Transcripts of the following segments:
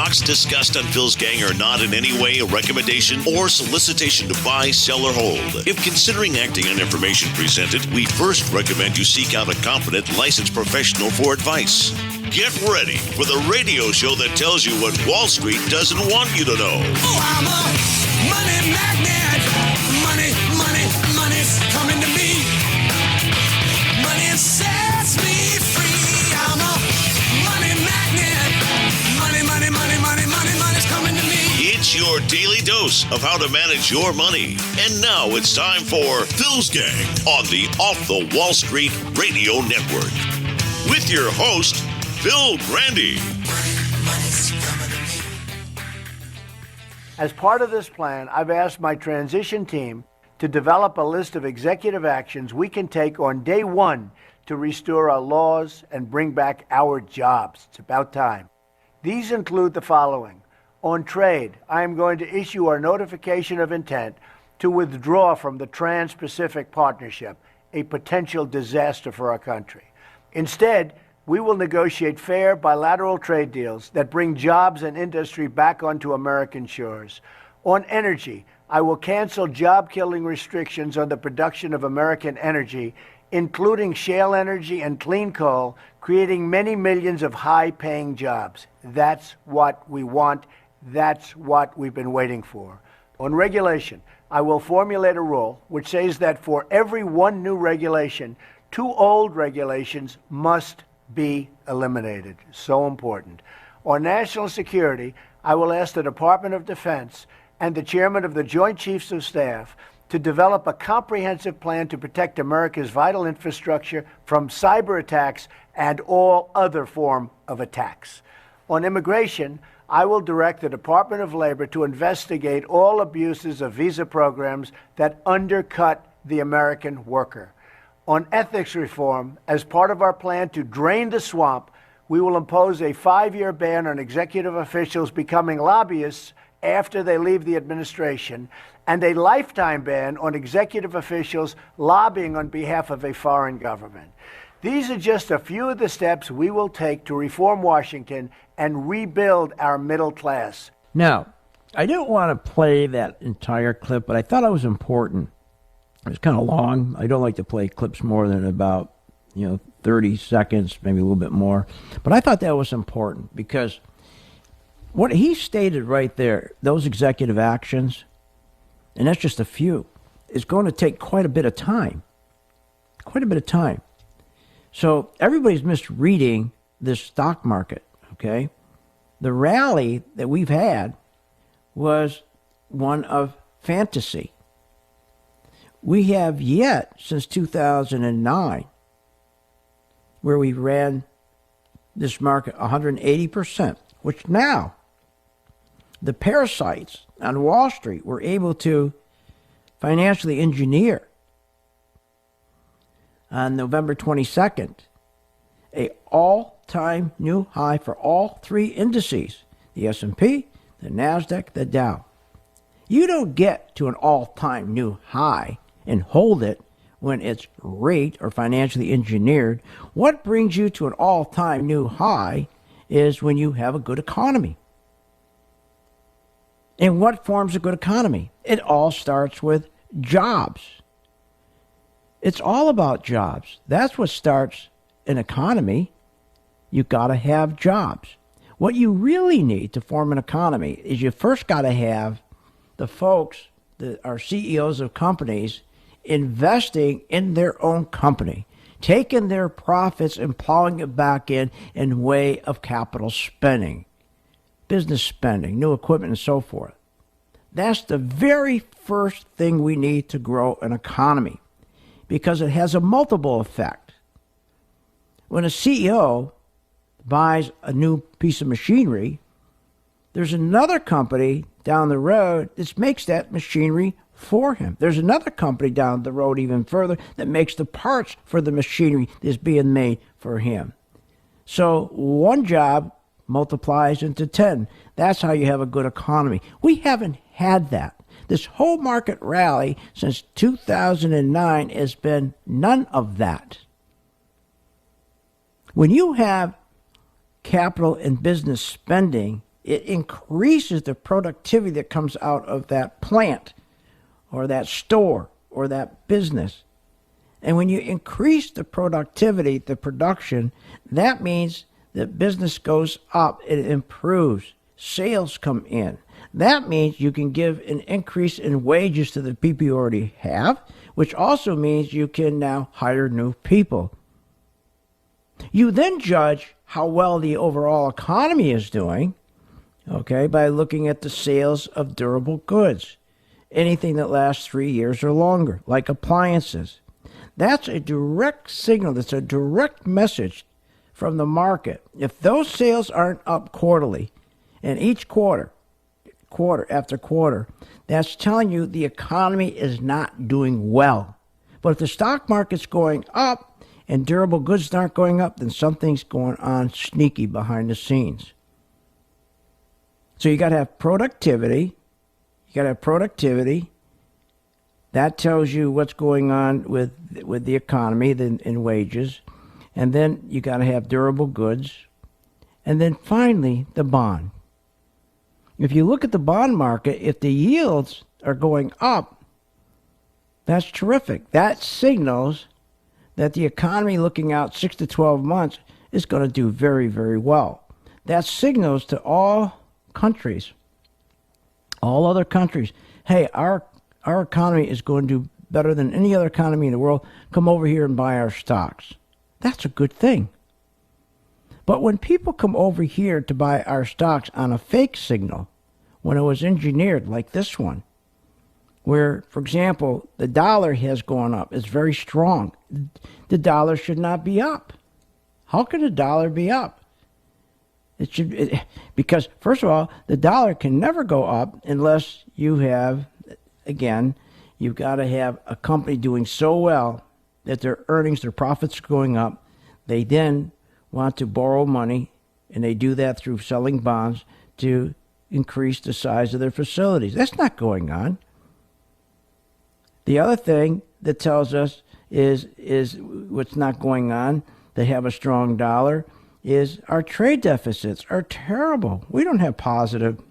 Stocks discussed on Phil's Gang are not in any way a recommendation or solicitation to buy, sell, or hold. If considering acting on information presented, we first recommend you seek out a competent, licensed professional for advice. Get ready for the radio show that tells you what Wall Street doesn't want you to know. Oh, I'm a money magnet. Money, money, money's coming to me. Money sets me free. I'm a money magnet. Money, money, money, money, money, money's coming to me. It's your daily dose of how to manage your money. And now it's time for Phil's Gang on the Off the Wall Street Radio Network. With your host, Phil Grandy. As part of this plan, I've asked my transition team to develop a list of executive actions we can take on day one to restore our laws and bring back our jobs. It's about time. These include the following. On trade, I am going to issue our notification of intent to withdraw from the Trans-Pacific Partnership, a potential disaster for our country. Instead, we will negotiate fair bilateral trade deals that bring jobs and industry back onto American shores. On energy, I will cancel job-killing restrictions on the production of American energy, including shale energy and clean coal, creating many millions of high-paying jobs. That's what we want. That's what we've been waiting for. On regulation, I will formulate a rule which says that for every one new regulation, 2 old regulations must be eliminated. So important. On national security, I will ask the Department of Defense and the chairman of the Joint Chiefs of Staff to develop a comprehensive plan to protect America's vital infrastructure from cyber attacks and all other form of attacks. On immigration, I will direct the Department of Labor to investigate all abuses of visa programs that undercut the American worker. On ethics reform, as part of our plan to drain the swamp, we will impose a 5-year ban on executive officials becoming lobbyists after they leave the administration, and a lifetime ban on executive officials lobbying on behalf of a foreign government. These are just a few of the steps we will take to reform Washington and rebuild our middle class. Now, I don't want to play that entire clip, but I thought it was important. It's kind of long. I don't like to play clips more than about, 30 seconds, maybe a little bit more. But I thought that was important because what he stated right there, those executive actions, and that's just a few, is going to take quite a bit of time. Quite a bit of time. So everybody's misreading this stock market, okay? The rally that we've had was one of fantasy. We have yet, since 2009, where we ran this market 180%, which now the parasites on Wall Street were able to financially engineer on November 22nd, a all-time new high for all 3 indices, the S&P, the NASDAQ, the Dow. You don't get to an all-time new high and hold it when it's rigged or financially engineered. What brings you to an all-time new high is when you have a good economy. And what forms a good economy? It all starts with jobs. It's all about jobs. That's what starts an economy. You've got to have jobs. What you really need to form an economy is you first got to have the folks that are CEOs of companies investing in their own company, taking their profits and plowing it back in way of capital spending, business spending, new equipment, and so forth. That's the very first thing we need to grow an economy because it has a multiple effect. When a CEO buys a new piece of machinery, there's another company down the road that makes that machinery for him. There's another company down the road even further that makes the parts for the machinery that's being made for him. So one job multiplies into 10. That's how you have a good economy. We haven't had that. This whole market rally since 2009 has been none of that. When you have capital and business spending It increases the productivity that comes out of that plant or that store or that business. And when you increase the productivity, the production, that means that business goes up, it improves, sales come in. That means you can give an increase in wages to the people you already have, which also means you can now hire new people. You then judge how well the overall economy is doing, okay, by looking at the sales of durable goods, anything that lasts 3 years or longer, like appliances. That's a direct signal, that's a direct message from the market. If those sales aren't up quarterly, and each quarter after quarter, that's telling you the economy is not doing well. But if the stock market's going up and durable goods aren't going up, then something's going on sneaky behind the scenes. So you got to have productivity. That tells you what's going on with the economy and wages. And then you got to have durable goods. And then finally, the bond. If you look at the bond market, if the yields are going up, that's terrific. That signals that the economy looking out 6 to 12 months is going to do very, very well. That signals to all countries, all other countries, hey, our economy is going to do better than any other economy in the world. Come over here and buy our stocks. That's a good thing. But when people come over here to buy our stocks on a fake signal, when it was engineered like this one, where, for example, the dollar has gone up, it's very strong. The dollar should not be up. How can the dollar be up? Because, first of all, the dollar can never go up unless you have, again, you've got to have a company doing so well that their earnings, their profits are going up. They then want to borrow money, and they do that through selling bonds to increase the size of their facilities. That's not going on. The other thing that tells us is what's not going on, they have a strong dollar, is our trade deficits are terrible. We don't have positive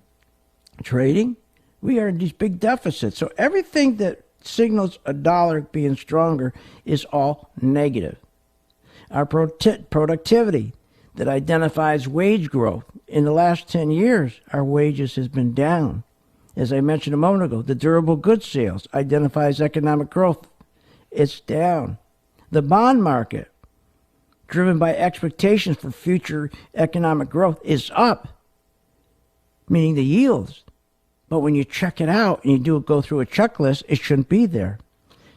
trading. We are in these big deficits. So everything that signals a dollar being stronger is all negative. Our productivity that identifies wage growth. In the last 10 years, our wages has been down. As I mentioned a moment ago, the durable goods sales identifies economic growth. It's down. The bond market, driven by expectations for future economic growth, is up, meaning the yields. But when you check it out and you go through a checklist, it shouldn't be there.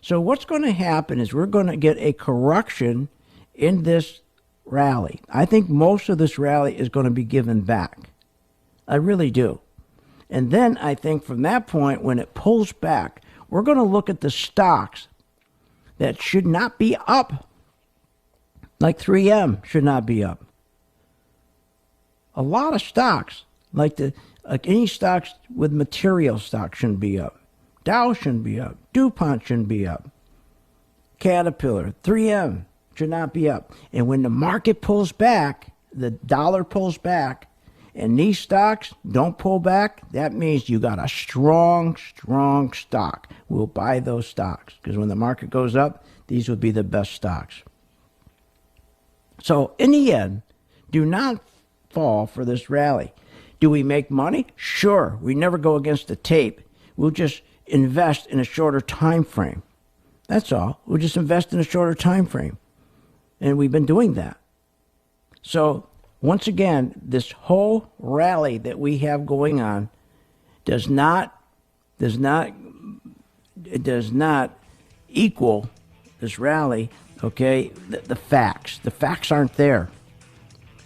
So what's going to happen is we're going to get a correction in this rally. I think most of this rally is going to be given back. I really do. And then I think from that point, when it pulls back, we're going to look at the stocks that should not be up. Like 3M should not be up. A lot of stocks, like any stocks with material stocks shouldn't be up. Dow shouldn't be up. DuPont shouldn't be up. Caterpillar, 3M should not be up. And when the market pulls back, the dollar pulls back, and these stocks don't pull back, that means you got a strong stock. We'll buy those stocks because when the market goes up, these would be the best stocks. So in the end, do not fall for this rally. Do we make money? Sure. We never go against the tape. We'll just invest in a shorter time frame. That's all. We'll just invest in a shorter time frame. And we've been doing that. So once again, this whole rally that we have going on does not equal this rally, okay, the facts. The facts aren't there.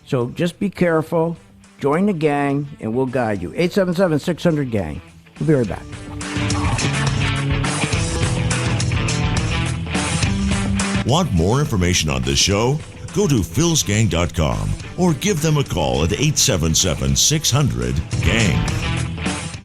So just be careful. Join the gang, and we'll guide you. 877-600-GANG. We'll be right back. Want more information on this show? Go to philsgang.com or give them a call at 877-600-GANG.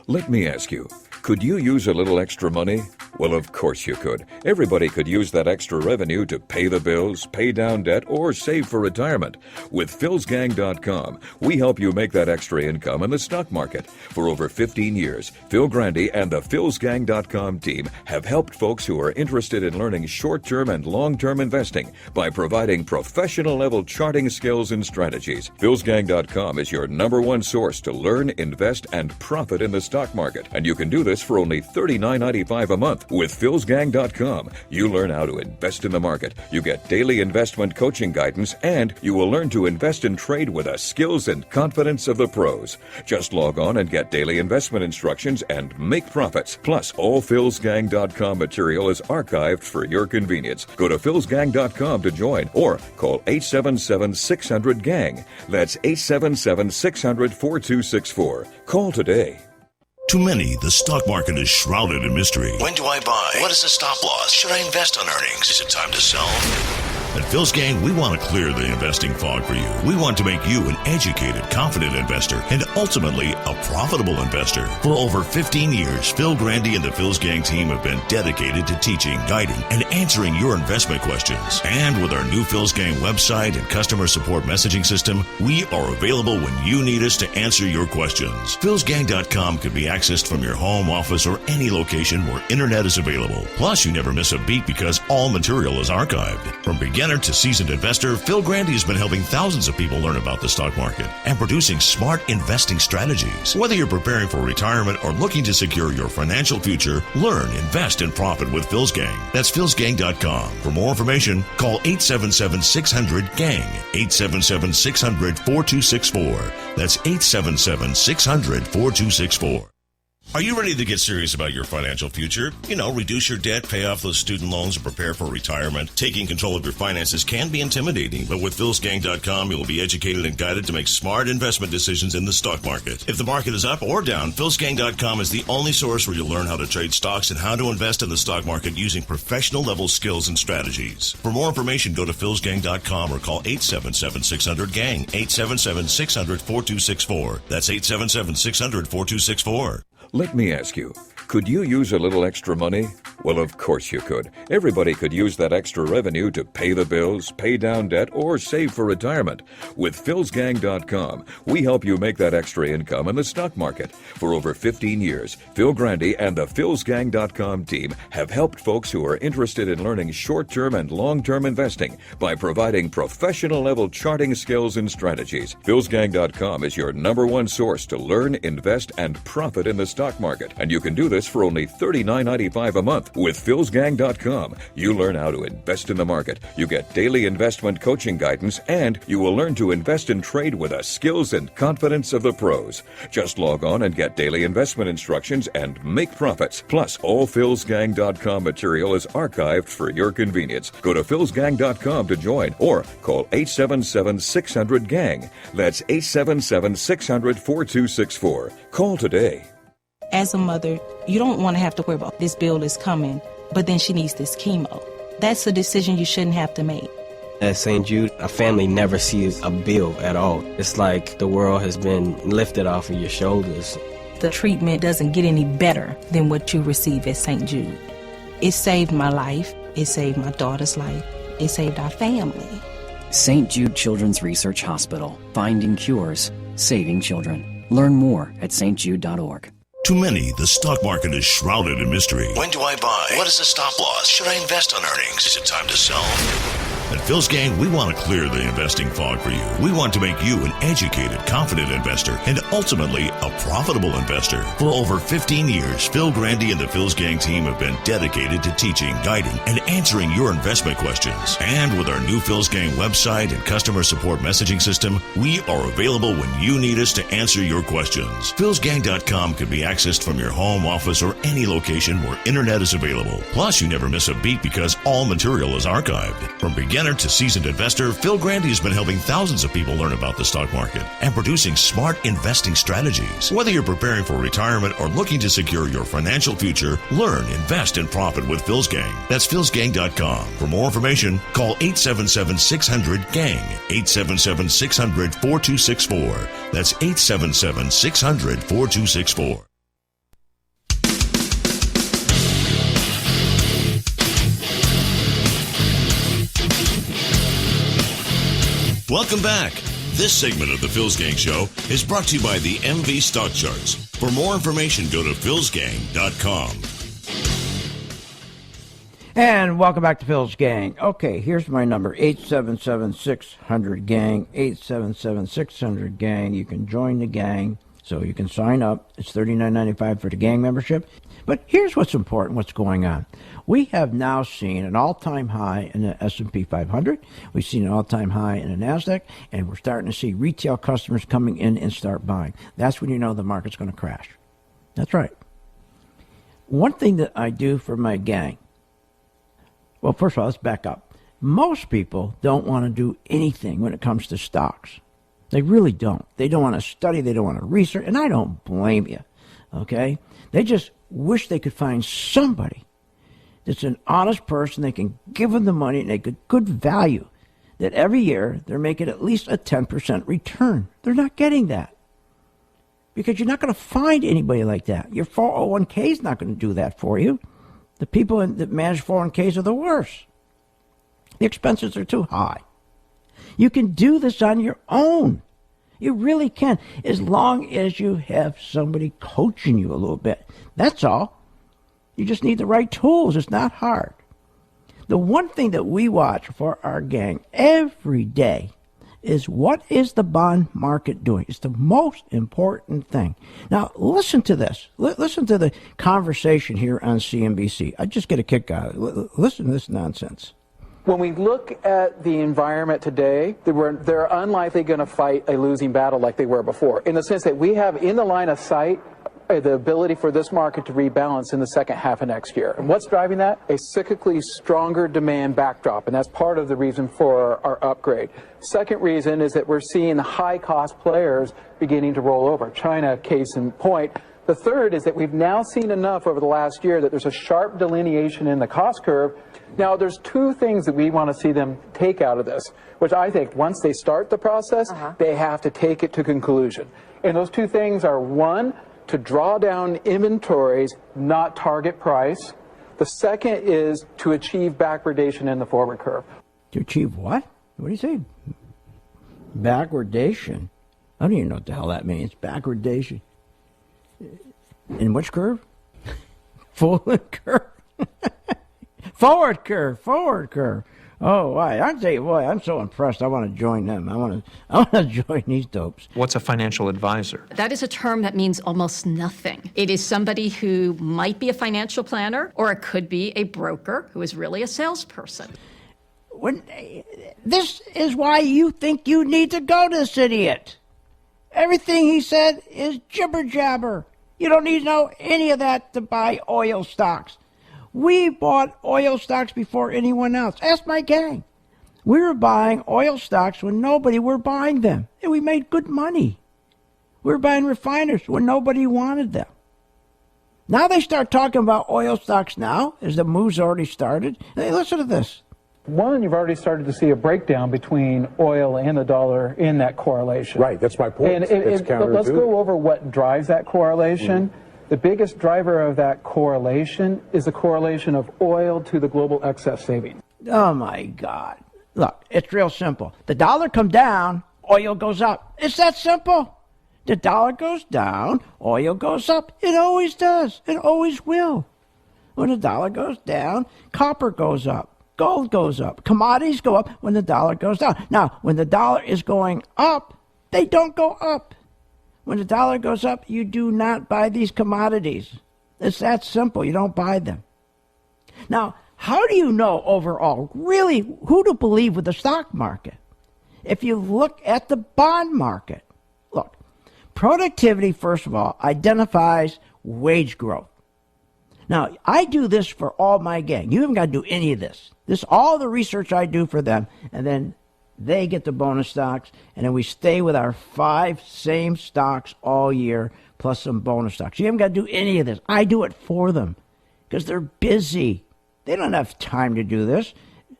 Let me ask you, could you use a little extra money? Well, of course you could. Everybody could use that extra revenue to pay the bills, pay down debt, or save for retirement. With PhilsGang.com, we help you make that extra income in the stock market. For over 15 years, Phil Grandy and the PhilsGang.com team have helped folks who are interested in learning short-term and long-term investing by providing professional-level charting skills and strategies. PhilsGang.com is your #1 source to learn, invest, and profit in the stock market. And you can do this for only $39.95 a month. With PhilsGang.com, you learn how to invest in the market. You get daily investment coaching guidance, and you will learn to invest and trade with the skills and confidence of the pros. Just log on and get daily investment instructions and make profits. Plus, all PhilsGang.com material is archived for your convenience. Go to PhilsGang.com to join or call 877-600-GANG. That's 877-600-4264. Call today. To many, the stock market is shrouded in mystery. When do I buy? What is the stop loss? Should I invest on earnings? Is it time to sell? At Phil's Gang, we want to clear the investing fog for you. We want to make you an educated, confident investor and ultimately a profitable investor. For over 15 years, Phil Grandy and the Phil's Gang team have been dedicated to teaching, guiding, and answering your investment questions. And with our new Phil's Gang website and customer support messaging system, we are available when you need us to answer your questions. PhilsGang.com can be accessed from your home, office, or any location where internet is available. Plus, you never miss a beat because all material is archived. From beginner to seasoned investor, Phil Grandy has been helping thousands of people learn about the stock market and producing smart investing strategies. Whether you're preparing for retirement or looking to secure your financial future, learn, invest, and profit with Phil's Gang. That's PhilsGang.com. For more information, call 877-600-GANG, 877-600-4264. That's 877-600-4264. Are you ready to get serious about your financial future? Reduce your debt, pay off those student loans, and prepare for retirement. Taking control of your finances can be intimidating, but with PhilsGang.com, you will be educated and guided to make smart investment decisions in the stock market. If the market is up or down, PhilsGang.com is the only source where you'll learn how to trade stocks and how to invest in the stock market using professional-level skills and strategies. For more information, go to PhilsGang.com or call 877-600-GANG, 877-600-4264. That's 877-600-4264. Let me ask you, could you use a little extra money? Well, of course you could. Everybody could use that extra revenue to pay the bills, pay down debt, or save for retirement. With PhilsGang.com, we help you make that extra income in the stock market. For over 15 years, Phil Grandy and the PhilsGang.com team have helped folks who are interested in learning short-term and long-term investing by providing professional-level charting skills and strategies. PhilsGang.com is your #1 source to learn, invest, and profit in the stock market, and you can do this for only $39.95 a month. With PhilsGang.com, you learn how to invest in the market. You get daily investment coaching guidance, and you will learn to invest and trade with the skills and confidence of the pros. Just log on and get daily investment instructions and make profits. Plus, all PhilsGang.com material is archived for your convenience. Go to PhilsGang.com to join or call 877-600-GANG. That's 877-600-4264. Call today. As a mother, you don't want to have to worry about this bill is coming, but then she needs this chemo. That's a decision you shouldn't have to make. At St. Jude, a family never sees a bill at all. It's like the world has been lifted off of your shoulders. The treatment doesn't get any better than what you receive at St. Jude. It saved my life. It saved my daughter's life. It saved our family. St. Jude Children's Research Hospital. Finding cures. Saving children. Learn more at stjude.org. To many, the stock market is shrouded in mystery. When do I buy? What is the stop loss? Should I invest on earnings? Is it time to sell? At Phil's Gang, we want to clear the investing fog for you. We want to make you an educated, confident investor and ultimately a profitable investor. For over 15 years, Phil Grandy and the Phil's Gang team have been dedicated to teaching, guiding, and answering your investment questions. And with our new Phil's Gang website and customer support messaging system, we are available when you need us to answer your questions. PhilsGang.com can be accessed from your home, office, or any location where internet is available. Plus, you never miss a beat because all material is archived. From beginner to seasoned investor, Phil Grandy has been helping thousands of people learn about the stock market and producing smart investing strategies. Whether you're preparing for retirement or looking to secure your financial future, learn, invest, and profit with Phil's Gang. That's PhilsGang.com. For more information, call 877-600-GANG, 877-600-4264. That's 877-600-4264. Welcome back. This segment of the Phil's Gang Show is brought to you by the MV Stock Charts. For more information, go to philsgang.com. And welcome back to Phil's Gang. Okay, here's my number, 877-600-GANG, 877-600-GANG. You can join the gang, so you can sign up. It's $39.95 for the gang membership. But here's what's important, what's going on. We have now seen an all-time high in the S&P 500. We've seen an all-time high in the NASDAQ, and we're starting to see retail customers coming in and start buying. That's when you know the market's going to crash. That's right. One thing that I do for my gang, well, first of all, let's back up. Most people don't want to do anything when it comes to stocks. They really don't. They don't want to study. They don't want to research. And I don't blame you, okay? They just wish they could find somebody that's an honest person. They can give them the money and they get good value, that every year they're making at least a 10% return. They're not getting that because you're not going to find anybody like that. Your 401k is not going to do that for you. The people that manage 401ks are the worst. The expenses are too high. You can do this on your own. You really can, as long as you have somebody coaching you a little bit. That's all. You just need the right tools. It's not hard. The one thing that we watch for our gang every day is what is the bond market doing? It's the most important thing. Now, listen to this. Listen to the conversation here on CNBC. I just get a kick out of it. Listen to this nonsense. When we look at the environment today, they're unlikely going to fight a losing battle like they were before, in the sense that we have in the line of sight the ability for this market to rebalance in the second half of next year. And what's driving that? A cyclically stronger demand backdrop, and that's part of the reason for our upgrade. Second reason is that we're seeing the high-cost players beginning to roll over. China, case in point. The third is that we've now seen enough over the last year that there's a sharp delineation in the cost curve. Now, there's two things that we want to see them take out of this, which I think once they start the process, they have to take it to conclusion. And those two things are, one, to draw down inventories, not target price. The second is to achieve backwardation in the forward curve. To achieve what? What do you say? Backwardation? I don't even know what the hell that means. Backwardation. In which curve? Forward curve. Forward curve. Oh, why? I tell you, boy, I'm so impressed. I want to join them. I want to join these dopes. What's a financial advisor? That is a term that means almost nothing. It is somebody who might be a financial planner, or it could be a broker who is really a salesperson. This is why you think you need to go to this idiot. Everything he said is jibber jabber. You don't need to know any of that to buy oil stocks. We bought oil stocks before anyone else. Ask my gang. We were buying oil stocks when nobody were buying them, and we made good money. We were buying refiners when nobody wanted them. Now they start talking about oil stocks now, as the move's already started. Hey, listen to this. One, you've already started to see a breakdown between oil and the dollar in that correlation. Right, that's my point. And let's go over what drives that correlation. The biggest driver of that correlation is the correlation of oil to the global excess savings. Oh, my God. Look, it's real simple. The dollar comes down, oil goes up. It's that simple. The dollar goes down, oil goes up. It always does. It always will. When the dollar goes down, copper goes up. Gold goes up. Commodities go up when the dollar goes down. Now, when the dollar is going up, they don't go up. When the dollar goes up, you do not buy these commodities. It's that simple. You don't buy them. Now, how do you know overall really who to believe with the stock market? If you look at the bond market, look, productivity, first of all, identifies wage growth. Now, I do this for all my gang. You haven't got to do any of this. This is all the research I do for them, and then they get the bonus stocks, and then we stay with our 5 same stocks all year, plus some bonus stocks. You haven't got to do any of this. I do it for them because they're busy. They don't have time to do this.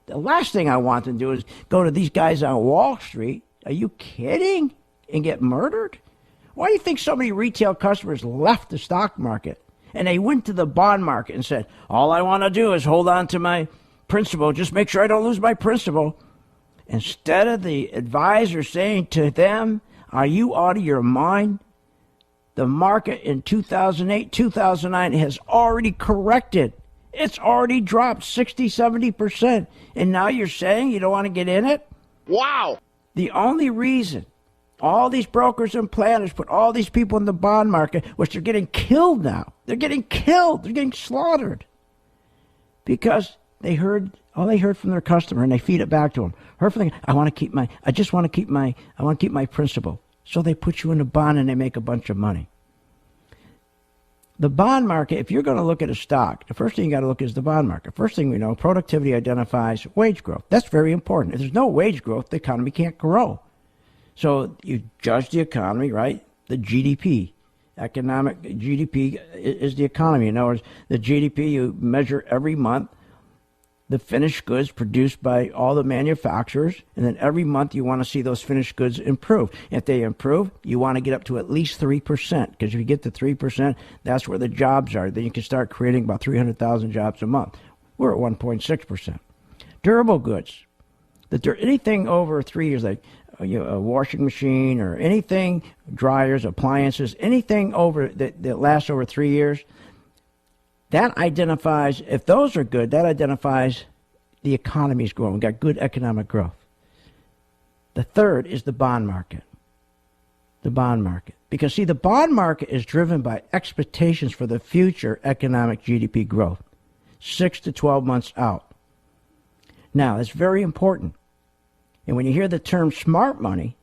The last thing I want them to do is go to these guys on Wall Street. Are you kidding? And get murdered? Why do you think so many retail customers left the stock market and they went to the bond market and said, all I want to do is hold on to my principal, just make sure I don't lose my principal? Instead of the advisor saying to them, are you out of your mind? The market in 2008, 2009 has already corrected. It's already dropped 60, 70%. And now you're saying you don't want to get in it? Wow. The only reason all these brokers and planners put all these people in the bond market, which they're getting killed now. They're getting killed. They're getting slaughtered. Because they heard from their customer and they feed it back to them. I want to keep my principal. So they put you in a bond and they make a bunch of money. The bond market, if you're going to look at a stock, the first thing you got to look at is the bond market. First thing we know, productivity identifies wage growth. That's very important. If there's no wage growth, the economy can't grow. So you judge the economy, right? The GDP. Economic GDP is the economy. In other words, the GDP you measure every month, the finished goods produced by all the manufacturers, and then every month you want to see those finished goods improve. If they improve, you want to get up to at least 3%, because if you get to 3%, that's where the jobs are. Then you can start creating about 300,000 jobs a month. We're at 1.6%. Durable goods. Anything over 3 years, like a washing machine or anything, dryers, appliances, anything over that lasts over 3 years, that identifies, if those are good, that identifies the economy is growing. We've got good economic growth. The third is the bond market. The bond market. Because, see, the bond market is driven by expectations for the future economic GDP growth, 6 to 12 months out. Now, that's very important. And when you hear the term smart money,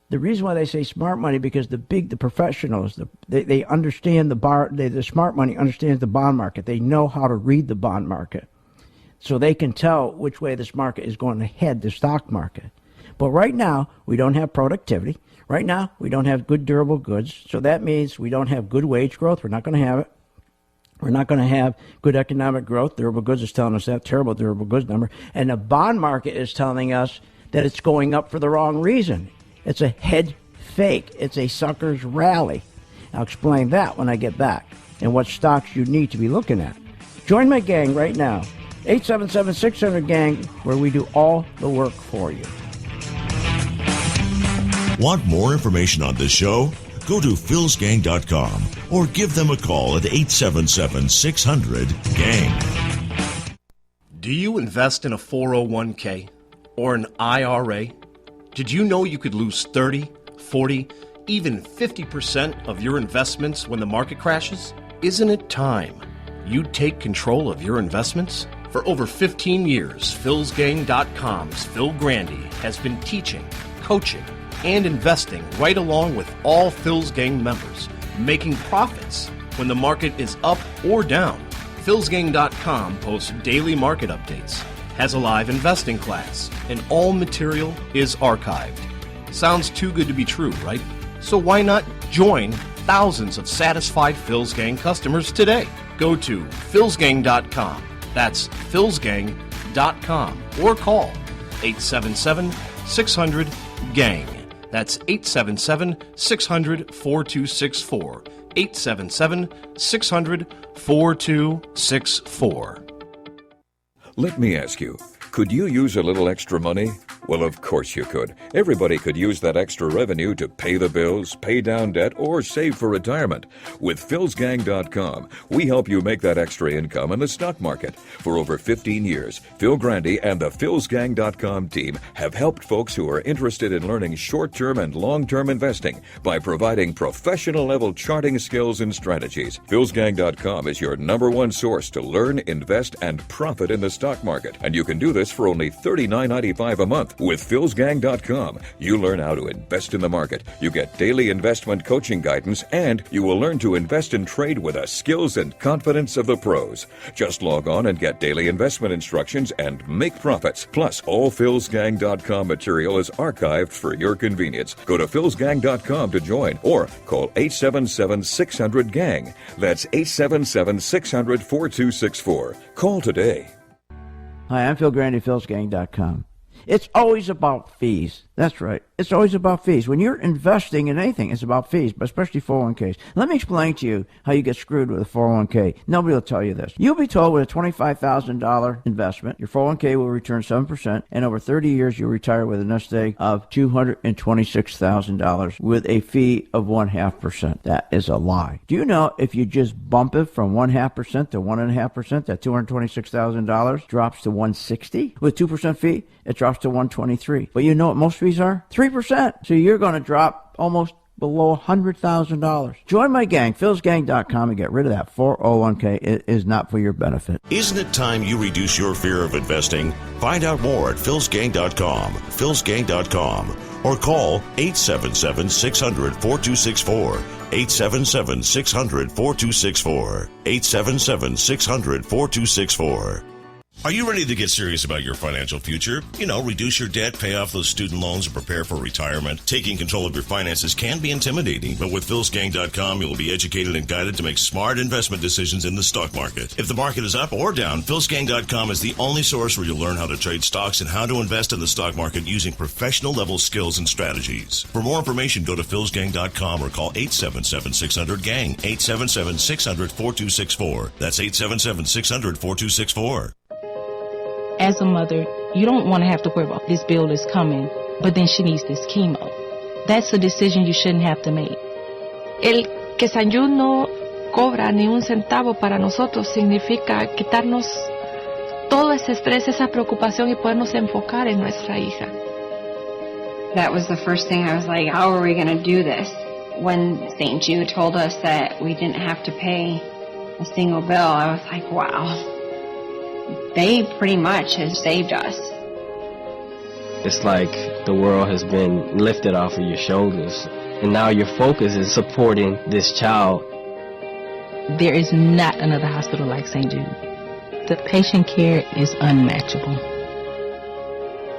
the reason why they say smart money, because the professionals, they understand the smart money understands the bond market. They know how to read the bond market. So they can tell which way this market is going to head, the stock market. But right now, we don't have productivity. Right now, we don't have good durable goods. So that means we don't have good wage growth. We're not going to have it. We're not going to have good economic growth. Durable goods is telling us that, terrible durable goods number. And the bond market is telling us that it's going up for the wrong reason. It's a head fake. It's a sucker's rally. I'll explain that when I get back and what stocks you need to be looking at. Join my gang right now, 877-600-GANG, where we do all the work for you. Want more information on this show? Go to philsgang.com or give them a call at 877-600-GANG. Do you invest in a 401k or an IRA? Did you know you could lose 30, 40, even 50% of your investments when the market crashes? Isn't it time you take control of your investments? For over 15 years, philsgang.com's Phil Grandy has been teaching, coaching, and investing right along with all Phil's Gang members, making profits when the market is up or down. philsgang.com posts daily market updates, has a live investing class, and all material is archived. Sounds too good to be true, right? So why not join thousands of satisfied Phil's Gang customers today? Go to philsgang.com. That's philsgang.com or call 877-600-GANG. That's 877-600-4264. 877-600-4264. Let me ask you, could you use a little extra money? Well, of course you could. Everybody could use that extra revenue to pay the bills, pay down debt, or save for retirement. With philsgang.com, we help you make that extra income in the stock market. For over 15 years, Phil Grandy and the philsgang.com team have helped folks who are interested in learning short-term and long-term investing by providing professional-level charting skills and strategies. philsgang.com is your #1 source to learn, invest, and profit in the stock market. And you can do this for only $39.95 a month. With philsgang.com, you learn how to invest in the market. You get daily investment coaching guidance, and you will learn to invest and trade with the skills and confidence of the pros. Just log on and get daily investment instructions and make profits. Plus, all philsgang.com material is archived for your convenience. Go to philsgang.com to join or call 877-600-GANG. That's 877-600-4264. Call today. Hi, I'm Phil Grandy, philsgang.com. It's always about fees. That's right. It's always about fees. When you're investing in anything, it's about fees, but especially 401ks. Let me explain to you how you get screwed with a 401k. Nobody will tell you this. You'll be told with a $25,000 investment, your 401k will return 7%, and over 30 years, you'll retire with a nest egg of $226,000 with a fee of 0.5%. That is a lie. Do you know if you just bump it from 0.5% to 1.5%, that $226,000 drops to $160? With 2% fee, it drops to $123. But you know what most fees are? 3%. So you're going to drop almost below $100,000. Join my gang, philsgang.com, and get rid of that 401k. It is not for your benefit. Isn't it time you reduce your fear of investing? Find out more at philsgang.com, philsgang.com, or call 877-600-4264, 877-600-4264, 877-600-4264. Are you ready to get serious about your financial future? You know, reduce your debt, pay off those student loans, and prepare for retirement. Taking control of your finances can be intimidating, but with philsgang.com, you'll be educated and guided to make smart investment decisions in the stock market. If the market is up or down, philsgang.com is the only source where you'll learn how to trade stocks and how to invest in the stock market using professional-level skills and strategies. For more information, go to philsgang.com or call 877-600-GANG, 877-600-4264. That's 877-600-4264. As a mother, you don't want to have to worry about this bill is coming, but then she needs this chemo. That's a decision you shouldn't have to make. El que St. Jude no cobra ni un centavo para nosotros significa quitarnos todo ese estrés, esa preocupación y podernos enfocar en nuestra hija. That was the first thing I was like, how are we going to do this? When St. Jude told us that we didn't have to pay a single bill, I was like, wow. They pretty much have saved us. It's like the world has been lifted off of your shoulders, and now your focus is supporting this child. There is not another hospital like St. Jude. The patient care is unmatchable.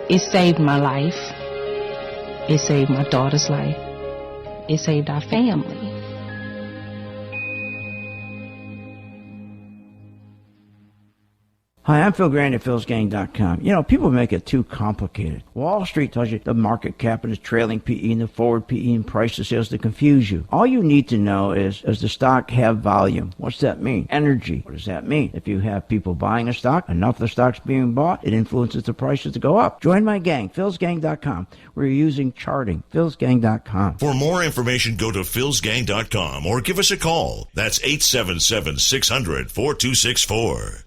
It saved my life. It saved my daughter's life. It saved our family. Hi, I'm Phil Grant at philsgang.com. You know, people make it too complicated. Wall Street tells you the market cap and the trailing PE and the forward PE and price to sales to confuse you. All you need to know is, does the stock have volume? What's that mean? Energy. What does that mean? If you have people buying a stock, enough of the stock's being bought, it influences the prices to go up. Join my gang, philsgang.com. We're using charting, philsgang.com. For more information, go to philsgang.com or give us a call. That's 877-600-4264.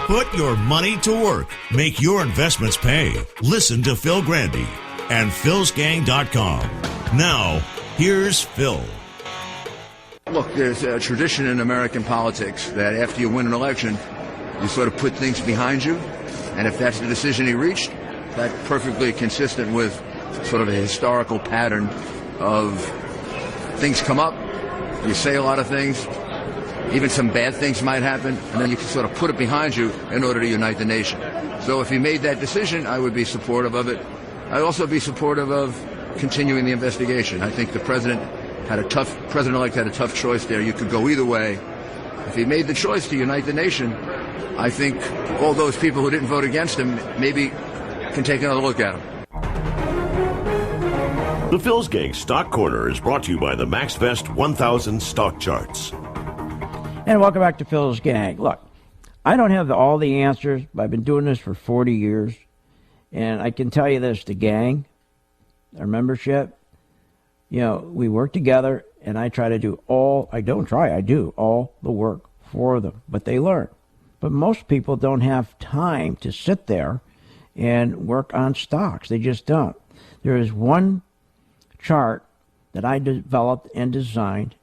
Put your money to work. Make your investments pay. Listen to Phil Grandy and philsgang.com. Now, here's Phil. Look, there's a tradition in American politics that after you win an election, you sort of put things behind you. And if that's the decision he reached, that's perfectly consistent with sort of a historical pattern of things come up, you say a lot of things, even some bad things might happen, and then you can sort of put it behind you in order to unite the nation. So if he made that decision, I would be supportive of it. I'd also be supportive of continuing the investigation. I think the president-elect had a tough choice there. You could go either way. If he made the choice to unite the nation, I think all those people who didn't vote against him maybe can take another look at him. The Phil's Gang Stock Corner is brought to you by the MaxVest 1000 Stock Charts. And welcome back to Phil's Gang. Look, I don't have all the answers, but I've been doing this for 40 years. And I can tell you this, the gang, our membership, you know, we work together, and I try to do I do all the work for them. But they learn. But most people don't have time to sit there and work on stocks. They just don't. There is one chart that I developed and designed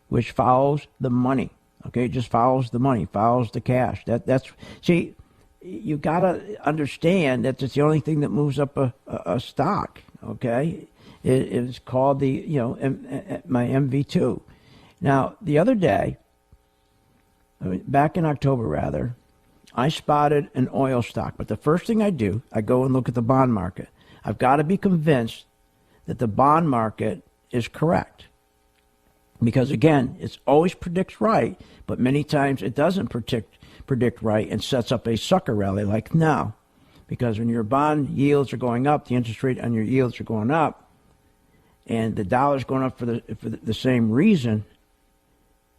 which follows the money. Okay, it just follows the money, follows the cash. See, you got to understand that it's the only thing that moves up a stock. Okay, it's called my MV2. Now, the other day, back in October rather, I spotted an oil stock. But the first thing I do, I go and look at the bond market. I've got to be convinced that the bond market is correct. Because, again, it always predicts right, but many times it doesn't predict right and sets up a sucker rally like now. Because when your bond yields are going up, the interest rate on your yields are going up, and the dollar's going up for the same reason,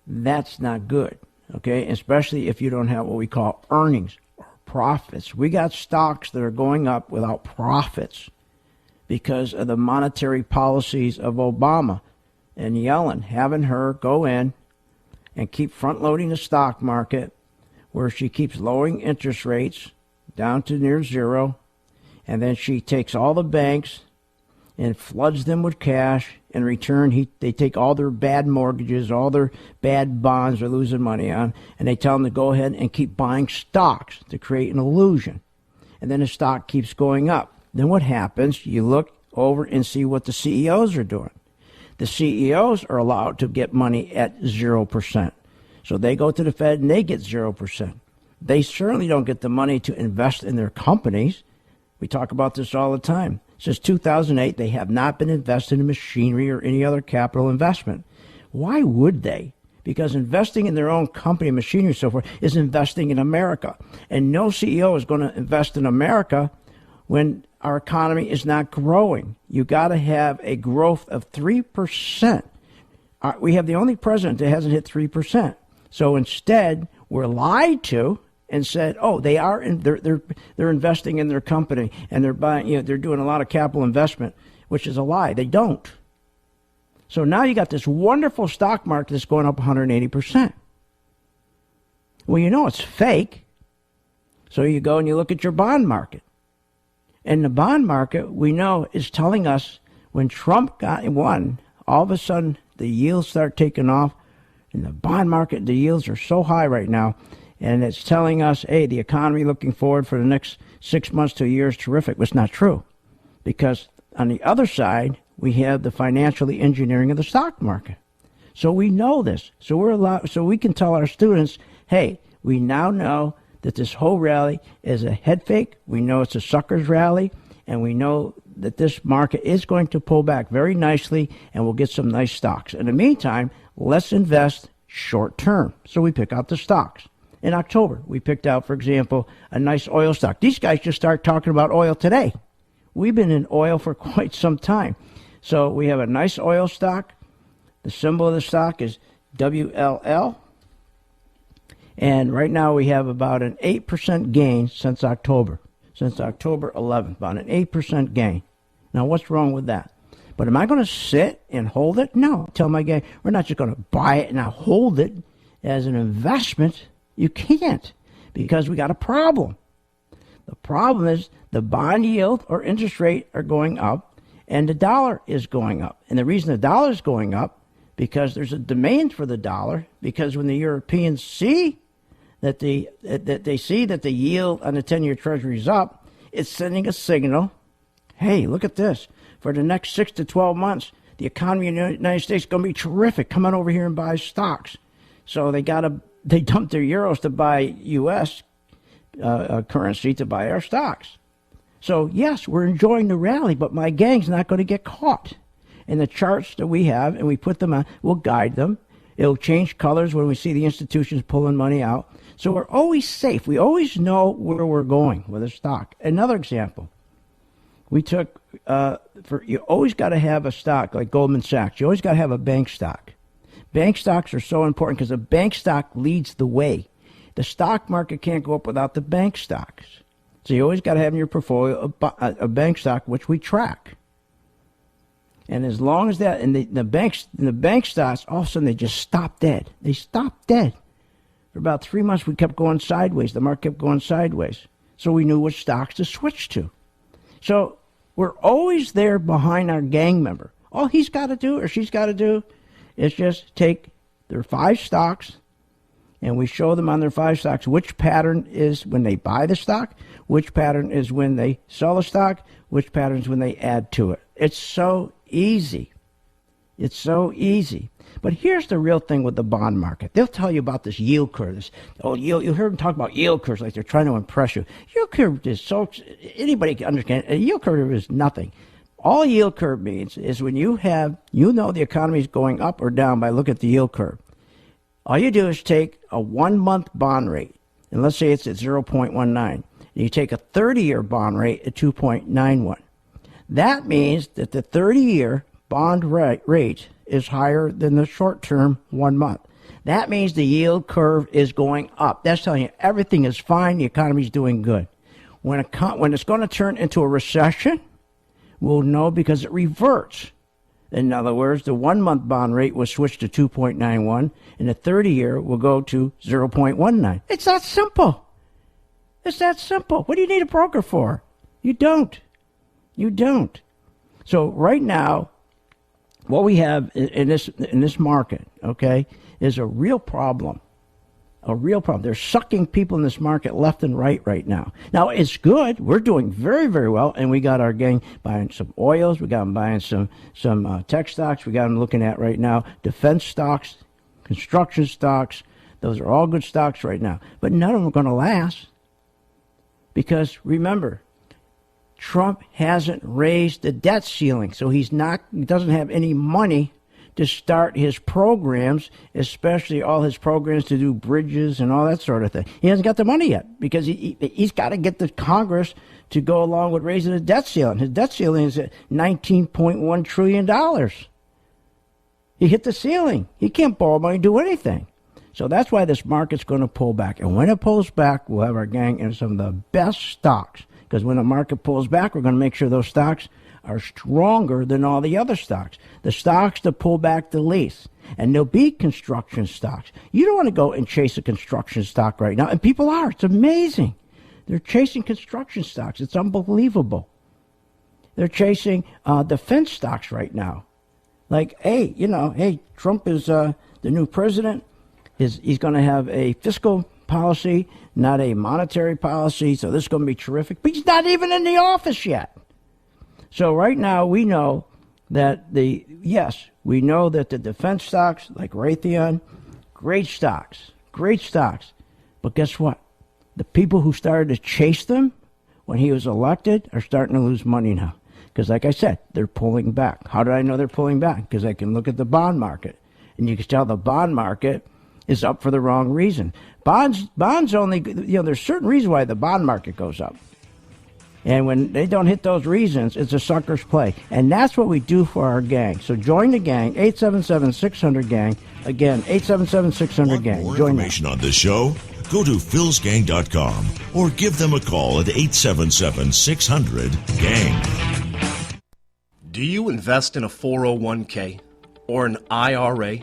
that's not good, okay? Especially if you don't have what we call earnings or profits. We got stocks that are going up without profits because of the monetary policies of Obama and Yellen, having her go in and keep front-loading the stock market where she keeps lowering interest rates down to near zero, and then she takes all the banks and floods them with cash. In return, they take all their bad mortgages, all their bad bonds they're losing money on, and they tell them to go ahead and keep buying stocks to create an illusion. And then the stock keeps going up. Then what happens? You look over and see what the CEOs are doing. The CEOs are allowed to get money at 0%. So they go to the Fed and they get 0%. They certainly don't get the money to invest in their companies. We talk about this all the time. Since 2008, they have not been invested in machinery or any other capital investment. Why would they? Because investing in their own company, machinery, and so forth, is investing in America. And no CEO is going to invest in America when our economy is not growing. You got to have a growth of 3%. We have the only president that hasn't hit 3%. So instead, we're lied to and said, "Oh, they're investing in their company and they're buying, they're doing a lot of capital investment," which is a lie. They don't. So now you got this wonderful stock market that's going up 180%. Well, it's fake. So you go and you look at your bond market. And the bond market, we know, is telling us when Trump won, all of a sudden the yields start taking off. In the bond market, the yields are so high right now. And it's telling us, hey, the economy looking forward for the next 6 months to a year is terrific. But it's not true. Because on the other side, we have the financially engineering of the stock market. So we know this. So we can tell our students, hey, we now know that this whole rally is a head fake. We know it's a sucker's rally, and we know that this market is going to pull back very nicely, and we'll get some nice stocks. In the meantime, let's invest short term. So we pick out the stocks. In October, we picked out, for example, a nice oil stock. These guys just started talking about oil today. We've been in oil for quite some time. So we have a nice oil stock. The symbol of the stock is WLL. And right now we have about an 8% gain since October 11th, about an 8% gain. Now, what's wrong with that? But am I going to sit and hold it? No. Tell my gang, we're not just going to buy it and now hold it as an investment. You can't, because we got a problem. The problem is the bond yield or interest rate are going up and the dollar is going up. And the reason the dollar is going up, because there's a demand for the dollar, because when the Europeans see that the yield on the 10-year Treasury is up, it's sending a signal, hey, look at this. For the next 6 to 12 months, the economy in the United States is going to be terrific. Come on over here and buy stocks. So they dumped their euros to buy U.S. Currency to buy our stocks. So, yes, we're enjoying the rally, but my gang's not going to get caught. And the charts that we have, and we put them on, will guide them. It'll change colors when we see the institutions pulling money out. So we're always safe. We always know where we're going with a stock. Another example. We took, you always got to have a stock like Goldman Sachs. You always got to have a bank stock. Bank stocks are so important because a bank stock leads the way. The stock market can't go up without the bank stocks. So you always got to have in your portfolio a bank stock, which we track. And as long as that, and the bank stocks, all of a sudden they just stop dead. They stopped dead. For about 3 months, we kept going sideways. The market kept going sideways. So we knew which stocks to switch to. So we're always there behind our gang member. All he's got to do or she's got to do is just take their 5 stocks, and we show them on their 5 stocks which pattern is when they buy the stock, which pattern is when they sell the stock, which pattern is when they add to it. It's so easy. It's so easy. But here's the real thing with the bond market. They'll tell you about this yield curve. You'll hear them talk about yield curves like they're trying to impress you. Yield curve is so, anybody can understand. A yield curve is nothing. All yield curve means is when you know the economy is going up or down by looking at the yield curve. All you do is take a 1-month bond rate, and let's say it's at 0.19, and you take a 30-year bond rate at 2.91. That means that the 30-year bond rate is higher than the short-term 1 month. That means the yield curve is going up. That's telling you everything is fine, the economy is doing good. When it's going to turn into a recession, we'll know because it reverts. In other words, the 1-month bond rate will switch to 2.91, and the 30-year will go to 0.19. It's that simple. It's that simple. What do you need a broker for? You don't. You don't. So right now, what we have in this market, okay, is a real problem. A real problem. They're sucking people in this market left and right now. Now, it's good. We're doing very, very well, and we got our gang buying some oils. We got them buying some tech stocks. We got them looking at right now defense stocks, construction stocks. Those are all good stocks right now. But none of them are going to last because, remember, Trump hasn't raised the debt ceiling, so he doesn't have any money to start his programs, especially all his programs to do bridges and all that sort of thing. He hasn't got the money yet because he's got to get the Congress to go along with raising the debt ceiling. His debt ceiling is at $19.1 trillion. He hit the ceiling. He can't borrow money to do anything. So that's why this market's going to pull back. And when it pulls back, we'll have our gang in some of the best stocks. Because when the market pulls back, we're going to make sure those stocks are stronger than all the other stocks. The stocks that pull back the least. And there'll be construction stocks. You don't want to go and chase a construction stock right now. And people are. It's amazing. They're chasing construction stocks. It's unbelievable. They're chasing defense stocks right now. Like, hey, Trump is the new president. He's going to have a fiscal policy, not a monetary policy. So this is going to be terrific. But he's not even in the office yet. So right now we know that the defense stocks like Raytheon, great stocks. But guess what? The people who started to chase them when he was elected are starting to lose money now. Because like I said, they're pulling back. How did I know they're pulling back? Because I can look at the bond market. And you can tell the bond market is up for the wrong reason. Bonds only, there's certain reasons why the bond market goes up. And when they don't hit those reasons, it's a sucker's play. And that's what we do for our gang. So join the gang, 877-600-GANG. Again, 877-600-GANG. More information on this show? Go to philsgang.com or give them a call at 877-600-GANG. Do you invest in a 401k or an IRA?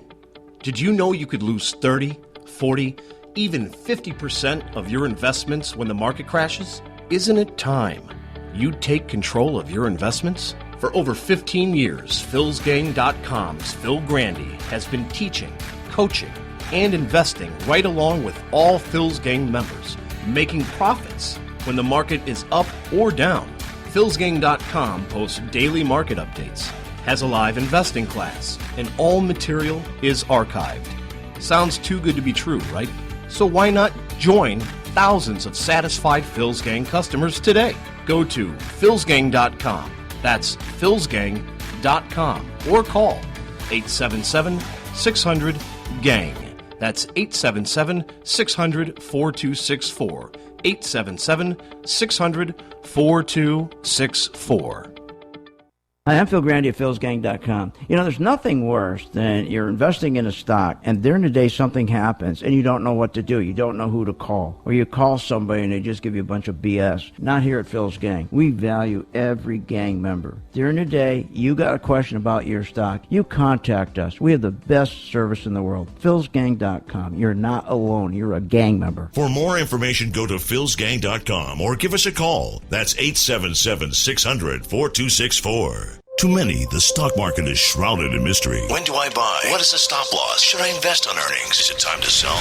Did you know you could lose 30, 40, even 50% of your investments when the market crashes? Isn't it time you take control of your investments? For over 15 years, philsgang.com's Phil Grandy has been teaching, coaching, and investing right along with all Phil's Gang members, making profits when the market is up or down. philsgang.com posts daily market updates, has a live investing class, and all material is archived. Sounds too good to be true, right? So why not join thousands of satisfied Phil's Gang customers today? Go to philsgang.com. That's philsgang.com or call 877-600-GANG. That's 877-600-4264. 877-600-4264. Hi, I'm Phil Grandy at philsgang.com. There's nothing worse than you're investing in a stock and during the day something happens and you don't know what to do. You don't know who to call. Or you call somebody and they just give you a bunch of BS. Not here at Phil's Gang. We value every gang member. During the day, you got a question about your stock, you contact us. We have the best service in the world. philsgang.com. You're not alone. You're a gang member. For more information, go to philsgang.com or give us a call. That's 877-600-4264. To many, the stock market is shrouded in mystery. When do I buy? What is the stop loss? Should I invest on earnings? Is it time to sell?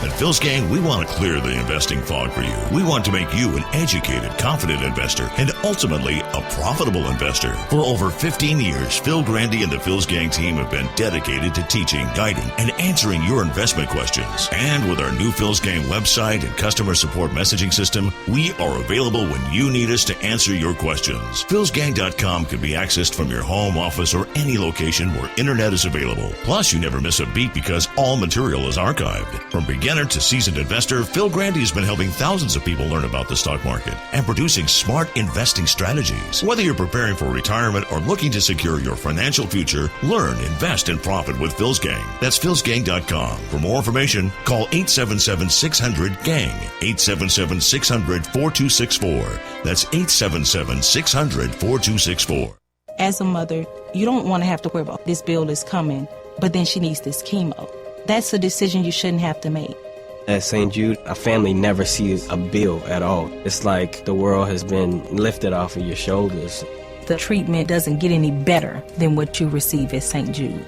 At Phil's Gang, we want to clear the investing fog for you. We want to make you an educated, confident investor and ultimately a profitable investor. For over 15 years, Phil Grandy and the Phil's Gang team have been dedicated to teaching, guiding, and answering your investment questions. And with our new Phil's Gang website and customer support messaging system, we are available when you need us to answer your questions. Phil'sGang.com can be accessed from your home, office, or any location where internet is available. Plus, you never miss a beat because all material is archived. From beginner to seasoned investor, Phil Grandy has been helping thousands of people learn about the stock market and producing smart investing strategies. Whether you're preparing for retirement or looking to secure your financial future, learn, invest, and profit with Phil's Gang. That's Phil'sGang.com. For more information, call 877-600-GANG, 877-600-4264. That's 877-600-4264. As a mother, you don't want to have to worry about this bill is coming, but then she needs this chemo. That's a decision you shouldn't have to make. At St. Jude, a family never sees a bill at all. It's like the world has been lifted off of your shoulders. The treatment doesn't get any better than what you receive at St. Jude.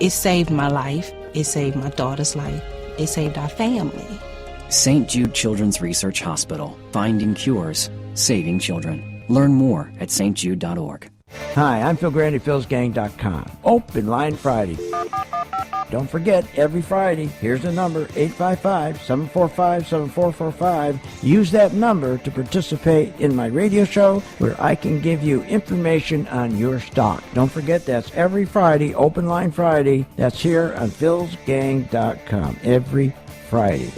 It saved my life. It saved my daughter's life. It saved our family. St. Jude Children's Research Hospital. Finding cures. Saving children. Learn more at stjude.org. Hi, I'm Phil Grandy, Phil'sGang.com. Open Line Friday. Don't forget, every Friday, here's the number, 855-745-7445. Use that number to participate in my radio show where I can give you information on your stock. Don't forget, that's every Friday, Open Line Friday. That's here on Phil'sGang.com, every Friday.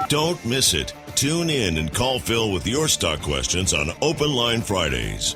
Don't miss it. Tune in and call Phil with your stock questions on Open Line Fridays.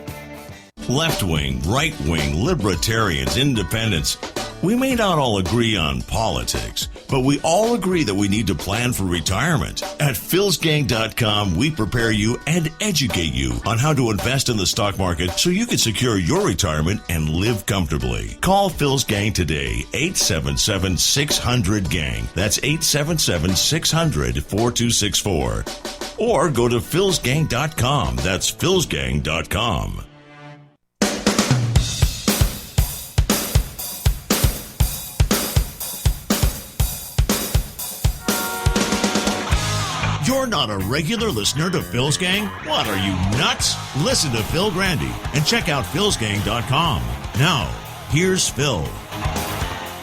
Left-wing, right-wing, libertarians, independents. We may not all agree on politics, but we all agree that we need to plan for retirement. At Phil'sGang.com, we prepare you and educate you on how to invest in the stock market so you can secure your retirement and live comfortably. Call Phil's Gang today, 877-600-GANG. That's 877-600-4264. Or go to Phil'sGang.com. That's Phil'sGang.com. You're not a regular listener to Phil's Gang? What, are you nuts? Listen to Phil Grandy and check out philsgang.com. Now, here's Phil.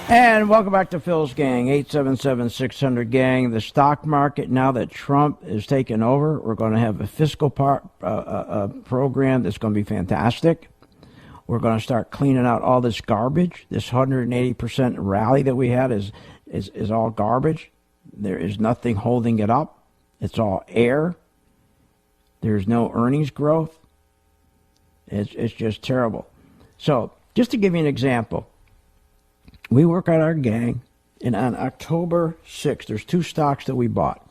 And welcome back to Phil's Gang, 877-600-GANG. The stock market, now that Trump is taking over, we're going to have a fiscal program that's going to be fantastic. We're going to start cleaning out all this garbage. This 180% rally that we had is all garbage. There is nothing holding it up. It's all air. There's no earnings growth. It's just terrible. So just to give you an example, we work on our gang, and on October 6th, there's two stocks that we bought.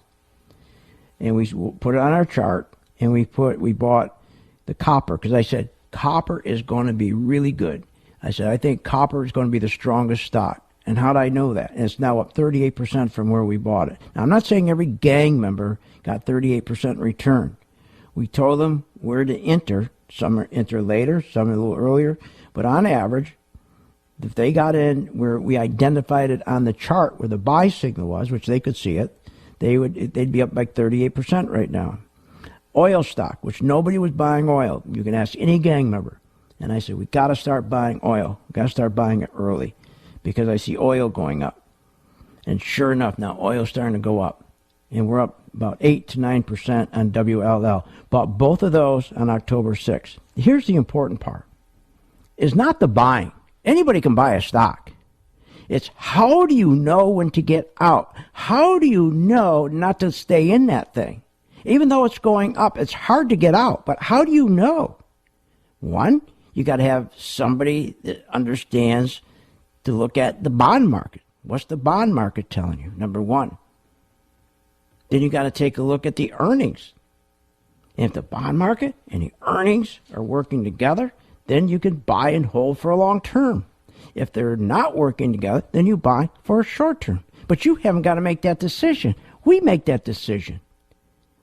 And we put it on our chart, and we bought the copper, because I said, copper is going to be really good. I said, I think copper is going to be the strongest stock. And how did I know that? And it's now up 38% from where we bought it. Now, I'm not saying every gang member got 38% return. We told them where to enter. Some enter later, some a little earlier. But on average, if they got in where we identified it on the chart where the buy signal was, which they could see it, they'd be up like 38% right now. Oil stock, which nobody was buying oil. You can ask any gang member. And I said, we got to start buying oil. We got to start buying it early, because I see oil going up. And sure enough, now oil's starting to go up. And we're up about 8 to 9% on WLL. Bought both of those on October 6th. Here's the important part. It's not the buying. Anybody can buy a stock. It's how do you know when to get out? How do you know not to stay in that thing? Even though it's going up, it's hard to get out. But how do you know? One, you got to have somebody that understands to look at the bond market. What's the bond market telling you? Number one. Then you got to take a look at the earnings. And if the bond market and the earnings are working together, then you can buy and hold for a long term. If they're not working together, then you buy for a short term. But you haven't got to make that decision. We make that decision.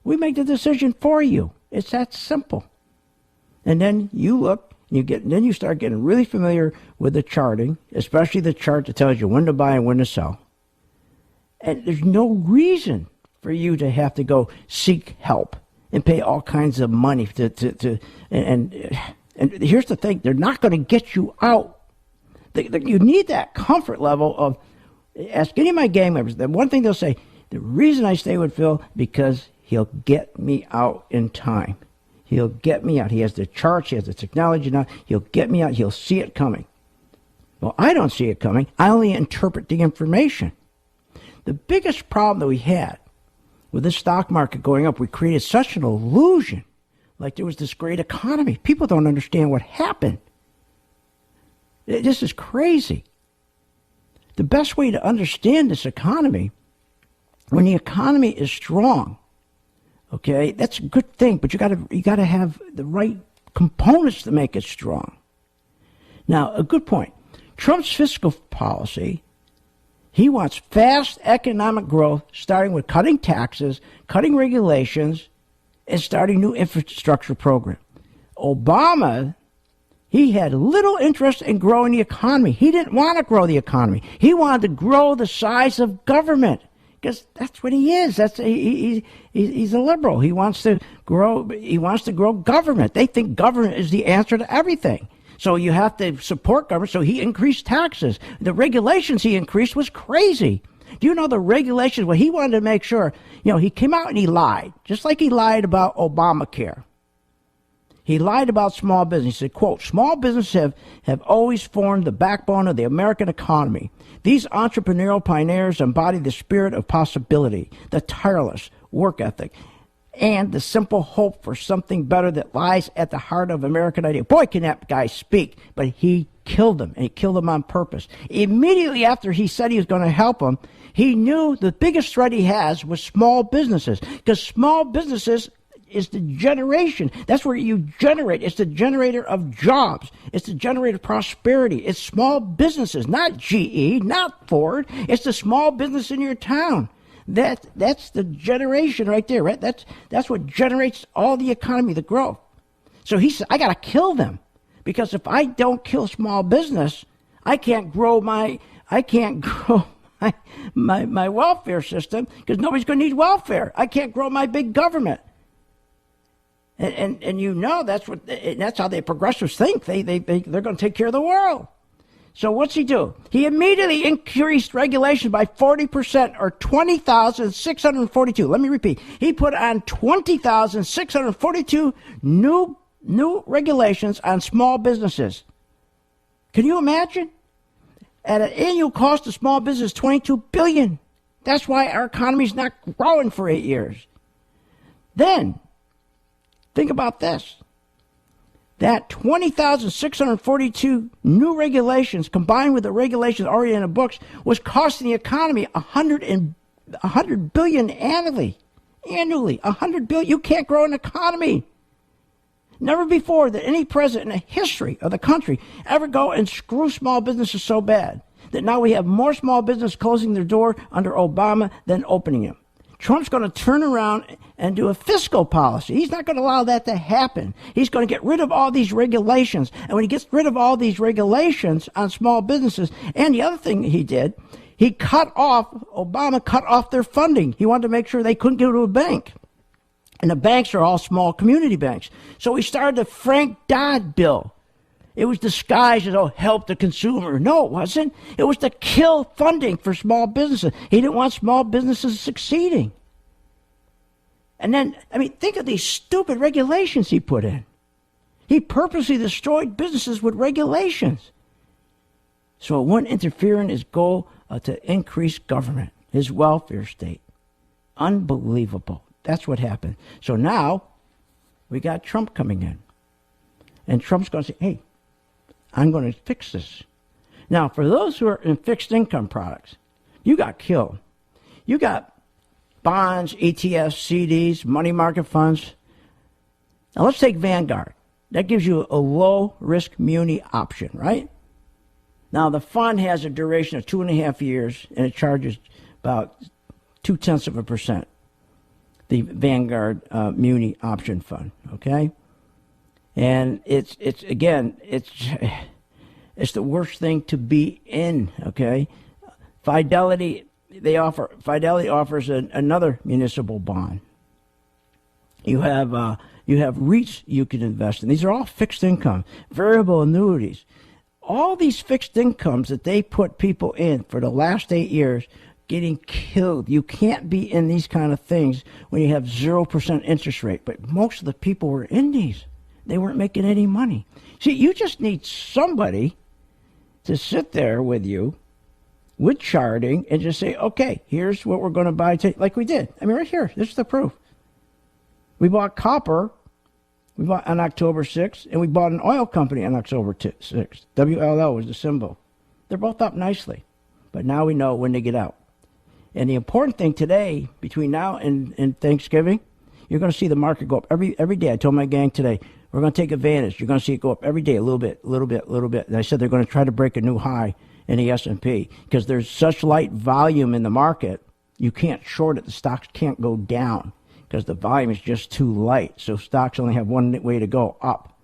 We make the decision for you. It's that simple. And then you look, then you start getting really familiar with the charting, especially the chart that tells you when to buy and when to sell. And there's no reason for you to have to go seek help and pay all kinds of money and here's the thing, they're not going to get you out. You need that comfort level of, ask any of my gang members, the one thing they'll say, the reason I stay with Phil, because he'll get me out in time. He'll get me out. He has the charts, he has the technology now. He'll get me out. He'll see it coming. Well, I don't see it coming. I only interpret the information. The biggest problem that we had with this stock market going up, we created such an illusion, like there was this great economy. People don't understand what happened. This is crazy. The best way to understand this economy, when the economy is strong, okay, that's a good thing, but you gotta have the right components to make it strong. Now, a good point. Trump's fiscal policy, he wants fast economic growth, starting with cutting taxes, cutting regulations, and starting new infrastructure program. Obama, he had little interest in growing the economy. He didn't want to grow the economy. He wanted to grow the size of government, because that's what he is. He's a liberal. He wants to grow. He wants to grow government. They think government is the answer to everything. So you have to support government. So he increased taxes. The regulations he increased was crazy. Do you know the regulations? Well, he wanted to make sure, he came out and he lied, just like he lied about Obamacare. He lied about small business. He said, quote, small businesses have always formed the backbone of the American economy. These entrepreneurial pioneers embody the spirit of possibility, the tireless work ethic, and the simple hope for something better that lies at the heart of American idea. Boy, can that guy speak, but he killed him, and he killed him on purpose. Immediately after he said he was going to help him, he knew the biggest threat he has was small businesses, because small businesses is the generation. That's where you generate. It's the generator of jobs. It's the generator of prosperity. It's small businesses, not GE, not Ford. It's the small business in your town. That's the generation right there, right? That's what generates all the economy, the growth. So he said, I got to kill them, because if I don't kill small business, I can't grow my welfare system, because nobody's going to need welfare. I can't grow my big government. And that's how the progressives think. They're going to take care of the world. So what's he do? He immediately increased regulation by 40%, or 20,642. Let me repeat. He put on 20,642 new regulations on small businesses. Can you imagine? At an annual cost of small business, $22 billion. That's why our economy's not growing for 8 years. Then, think about this. That 20,642 new regulations, combined with the regulations already in the books, was costing the economy $100 billion annually. $100 billion. You can't grow an economy. Never before did any president in the history of the country ever go and screw small businesses so bad that now we have more small business closing their door under Obama than opening them. Trump's going to turn around and do a fiscal policy. He's not going to allow that to happen. He's going to get rid of all these regulations. And when he gets rid of all these regulations on small businesses, and the other thing he did, Obama cut off their funding. He wanted to make sure they couldn't go to a bank. And the banks are all small community banks. So he started the Frank Dodd bill. It was disguised as, help the consumer. No, it wasn't. It was to kill funding for small businesses. He didn't want small businesses succeeding. And then, think of these stupid regulations he put in. He purposely destroyed businesses with regulations, so it wouldn't interfere in his goal to increase government, his welfare state. Unbelievable. That's what happened. So now we got Trump coming in. And Trump's going to say, hey, I'm going to fix this. Now, for those who are in fixed income products, you got killed. You got bonds, ETFs, CDs, money market funds. Now, let's take Vanguard. That gives you a low-risk muni option, right? Now, the fund has a duration of 2.5 years, and it charges about 0.2%. The Vanguard muni option fund, okay? And it's the worst thing to be in, okay? Fidelity Fidelity offers another municipal bond. You have REITs you can invest in. These are all fixed income, variable annuities. All these fixed incomes that they put people in for the last 8 years getting killed. You can't be in these kind of things when you have 0% interest rate. But most of the people were in these. They weren't making any money. See, you just need somebody to sit there with you with charting and just say, okay, here's what we're going to buy, like we did. I mean, right here, this is the proof. We bought copper. We bought on October 6th, and we bought an oil company on October 6th. WLL was the symbol. They're both up nicely, but now we know when they get out. And the important thing today, between now and Thanksgiving, you're going to see the market go up every day. I told my gang today, we're going to take advantage. You're going to see it go up every day, a little bit. And I said they're going to try to break a new high in the S&P because there's such light volume in the market, you can't short it. The stocks can't go down because the volume is just too light. So stocks only have one way to go, up.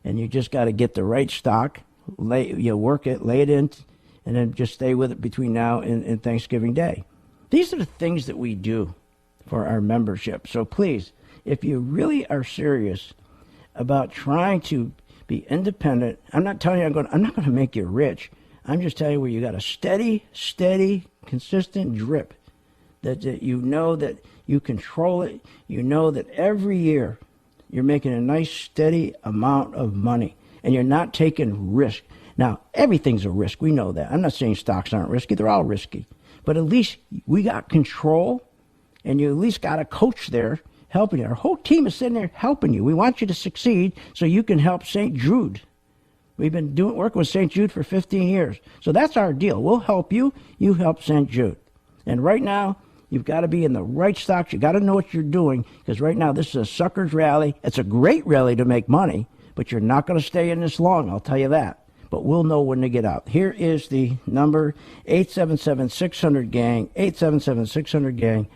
And you just got to get the right stock, work it, lay it in, and then just stay with it between now and Thanksgiving Day. These are the things that we do for our membership. So please, if you really are serious about trying to be independent, I'm not telling you I'm not going to make you rich. I'm just telling you where you got a steady, consistent drip that you know that you control it. You know that every year you're making a nice, steady amount of money, and you're not taking risk. Now, everything's a risk. We know that. I'm not saying stocks aren't risky. They're all risky. But at least we got control, and you at least got a coach there helping you. Our whole team is sitting there helping you. We want you to succeed so you can help St. Jude. We've been working with St. Jude for 15 years. So that's our deal. We'll help you. You help St. Jude. And right now, you've got to be in the right stocks. You got to know what you're doing, because right now this is a sucker's rally. It's a great rally to make money, but you're not going to stay in this long, I'll tell you that. But we'll know when to get out. Here is the number, 877-600-GANG, 877-600-GANG.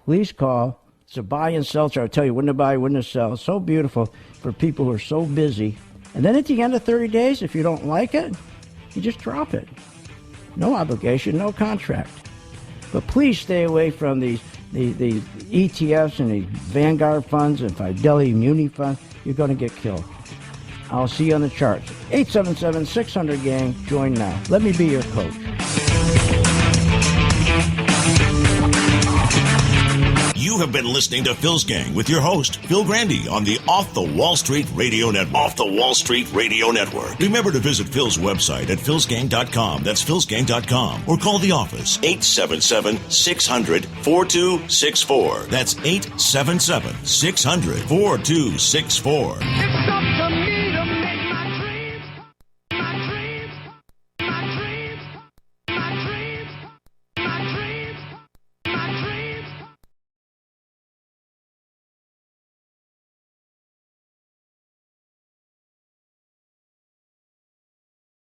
Please call. It's a buy and sell chart. I'll tell you when to buy, when to sell. It's so beautiful for people who are so busy. And then at the end of 30 days, if you don't like it, you just drop it. No obligation, no contract. But please stay away from the ETFs and the Vanguard funds and Fidelity Muni funds. You're going to get killed. I'll see you on the charts. 877-600-GANG. Join now. Let me be your coach. You have been listening to Phil's Gang with your host, Phil Grandy, on the Off the Wall Street Radio Network. Off the Wall Street Radio Network. Remember to visit Phil's website at philsgang.com. That's philsgang.com. Or call the office, 877-600-4264. That's 877-600-4264.